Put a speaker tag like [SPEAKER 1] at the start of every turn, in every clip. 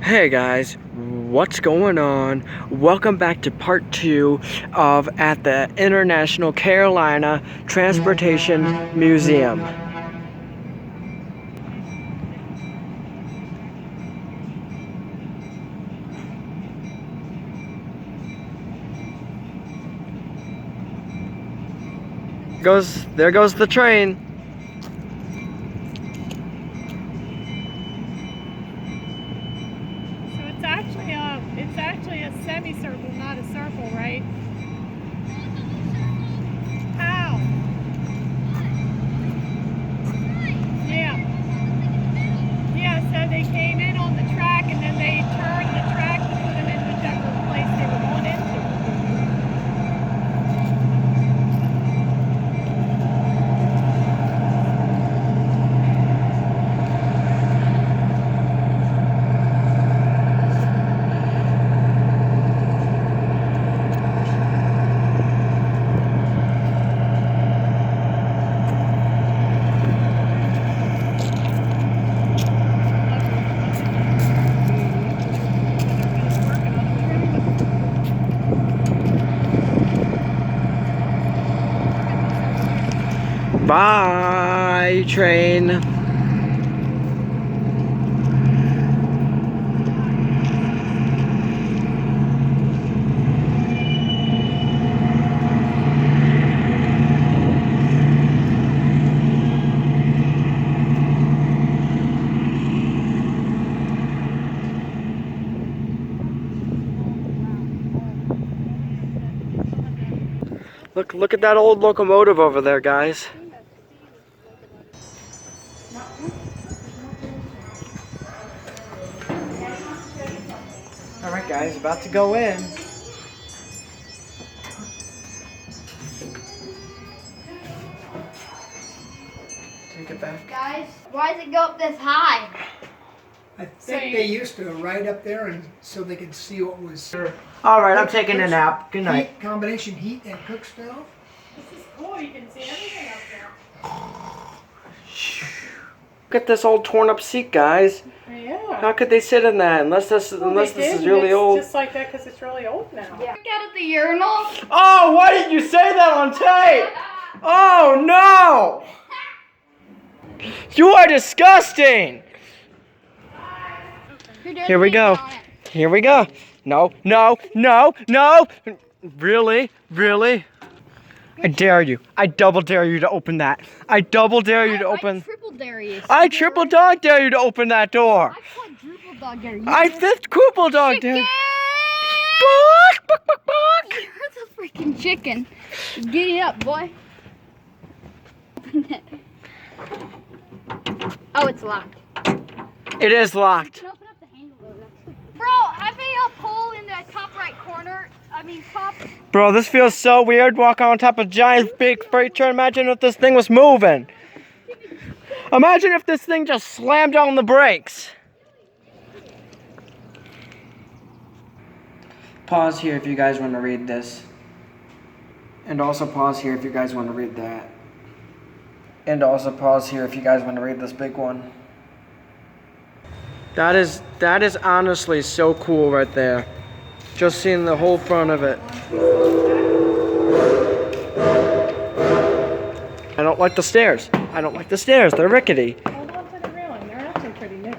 [SPEAKER 1] Hey guys, what's going on? Welcome back to part 2 of at the International Carolina Transportation Museum. There goes the train.
[SPEAKER 2] It's actually a semicircle, not a circle, right? How? Yeah. Yeah, so they came in on the track and then they turned the track to put them in whichever place they were going into.
[SPEAKER 1] Bye, train. Look at that old locomotive over there, guys. Alright guys, about to go in. Take it back.
[SPEAKER 3] Guys, why does it go up this high?
[SPEAKER 4] I think they used to ride up there and so they could see what was.
[SPEAKER 1] Alright, I'm taking a nap. Good night.
[SPEAKER 4] Combination heat and cook stove.
[SPEAKER 2] This is cool, you can see everything up there.
[SPEAKER 1] Look at this old torn up seat, guys.
[SPEAKER 2] Yeah.
[SPEAKER 1] How could they sit in that unless this is really old?
[SPEAKER 2] It's just like that because it's really old now.
[SPEAKER 3] Yeah. Look out at the urinal.
[SPEAKER 1] Oh, why didn't you say that on tape? Oh no! You are disgusting! Here we go. Here we go. No, no, no, no! Really? Really? I dare you. I double dare you to open that. I double dare you to open.
[SPEAKER 3] I triple dare you.
[SPEAKER 1] I triple dog dare you to open that door.
[SPEAKER 3] I quadruple dog dare you.
[SPEAKER 1] I fifth quadruple dog dare.
[SPEAKER 3] Chicken!
[SPEAKER 1] Bark, bark, bark, bark.
[SPEAKER 3] You're the freaking chicken. Get it up, boy. Oh, it's locked.
[SPEAKER 1] It is locked.
[SPEAKER 3] Open up the handle though. Bro, I made a hole in the top right corner. Top.
[SPEAKER 1] Bro, this feels so weird walking on top of a giant big freight train. Imagine if this thing was moving. Imagine if this thing just slammed on the brakes. Pause here if you guys want to read this. And also pause here if you guys want to read that. And also pause here if you guys want to read this big one. That is honestly so cool right there. Just seeing the whole front of it. I don't like the stairs. I don't like the stairs. They're rickety.
[SPEAKER 2] Hold on to the railing. They're actually pretty new.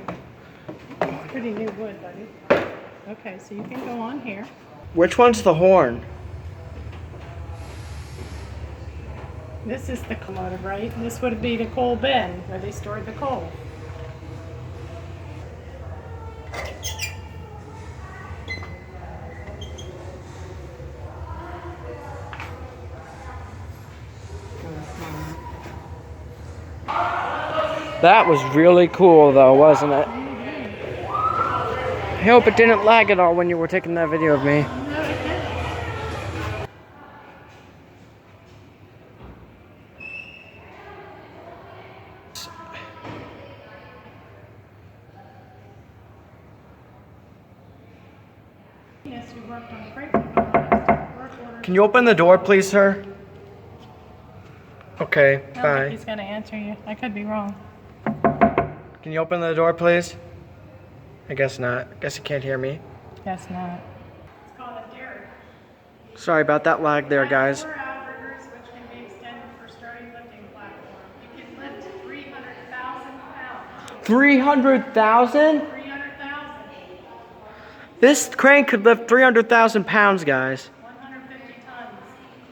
[SPEAKER 2] It's pretty new wood, buddy. Okay, so you can go on here.
[SPEAKER 1] Which one's the horn?
[SPEAKER 2] This is the locomotive, right? This would be the coal bin where they stored the coal.
[SPEAKER 1] That was really cool though, wasn't it? I hope it didn't lag at all when you were taking that video of me.
[SPEAKER 2] Yes, we worked on freight.
[SPEAKER 1] Can you open the door, please, sir? Okay,
[SPEAKER 2] I don't think
[SPEAKER 1] bye.
[SPEAKER 2] he's going to answer you. I could be wrong.
[SPEAKER 1] Can you open the door, please? I guess not. Guess you can't hear me.
[SPEAKER 2] Guess not. It's called a derrick.
[SPEAKER 1] Sorry about that lag there, guys.
[SPEAKER 2] 4 outriggers, which can be extended for starting lifting platform. You can lift 300,000 pounds.
[SPEAKER 1] 300,000?
[SPEAKER 2] 300,000.
[SPEAKER 1] This crane could lift 300,000 pounds, guys.
[SPEAKER 2] 150 tons.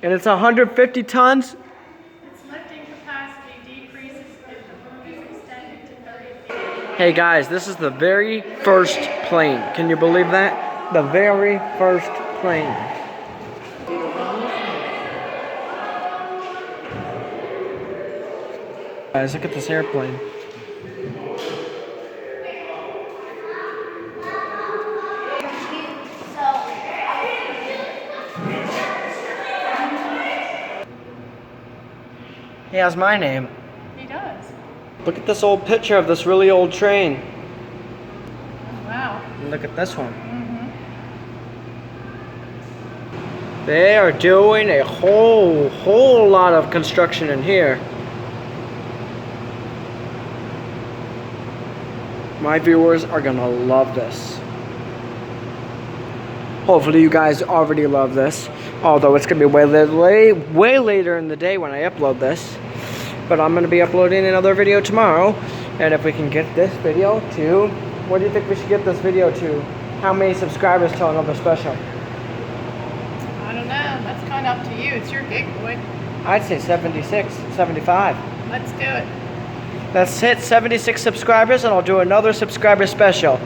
[SPEAKER 1] And it's 150 tons?
[SPEAKER 2] Its lifting capacity decreases if the boom is extended to 30 feet.
[SPEAKER 1] Hey guys, this is the very first plane. Can you believe that? The very first plane. Guys, look at this airplane. He has my name.
[SPEAKER 2] He does.
[SPEAKER 1] Look at this old picture of this really old train.
[SPEAKER 2] Oh, wow.
[SPEAKER 1] And look at this one. They are doing a whole lot of construction in here. My viewers are gonna love this. Hopefully you guys already love this. Although it's gonna be way later in the day when I upload this. But I'm gonna be uploading another video tomorrow. And if we can get this video to, what do you think we should get this video to? How many subscribers till another special?
[SPEAKER 2] I don't know. That's kind of up to you. It's your gig, boy.
[SPEAKER 1] I'd say 76, 75.
[SPEAKER 2] Let's do it.
[SPEAKER 1] Let's hit 76 subscribers and I'll do another subscriber special.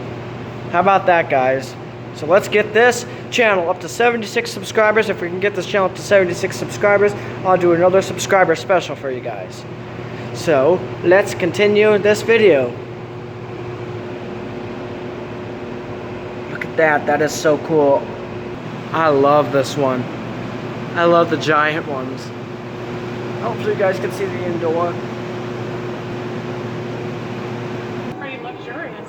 [SPEAKER 1] How about that, guys? So let's get this channel up to 76 subscribers. If we can get this channel up to 76 subscribers, I'll do another subscriber special for you guys. So let's continue this video. Look at that. That is so cool. I love this one. I love the giant ones. Hopefully you guys can see the indoor.
[SPEAKER 2] Pretty luxurious.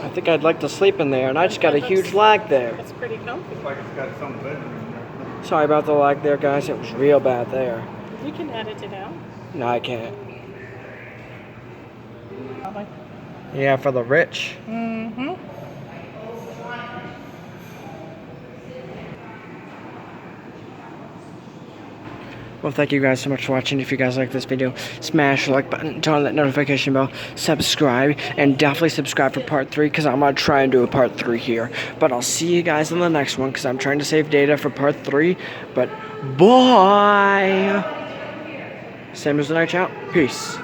[SPEAKER 1] I think I'd like to sleep in there, and I just got a huge lag there.
[SPEAKER 2] It's pretty comfy.
[SPEAKER 5] Like it's got some bedroom in there.
[SPEAKER 1] Sorry about the lag there, guys. It was real bad there.
[SPEAKER 2] You can edit it out.
[SPEAKER 1] No, I can't.
[SPEAKER 2] Probably.
[SPEAKER 1] Yeah, for the rich.
[SPEAKER 2] Mm-hmm.
[SPEAKER 1] Well, thank you guys so much for watching. If you guys like this video, smash the like button, turn on that notification bell, subscribe, and definitely subscribe for part 3 because I'm going to try and do a part 3 here. But I'll see you guys in the next one because I'm trying to save data for part 3. But bye! Sam is the night out. Peace.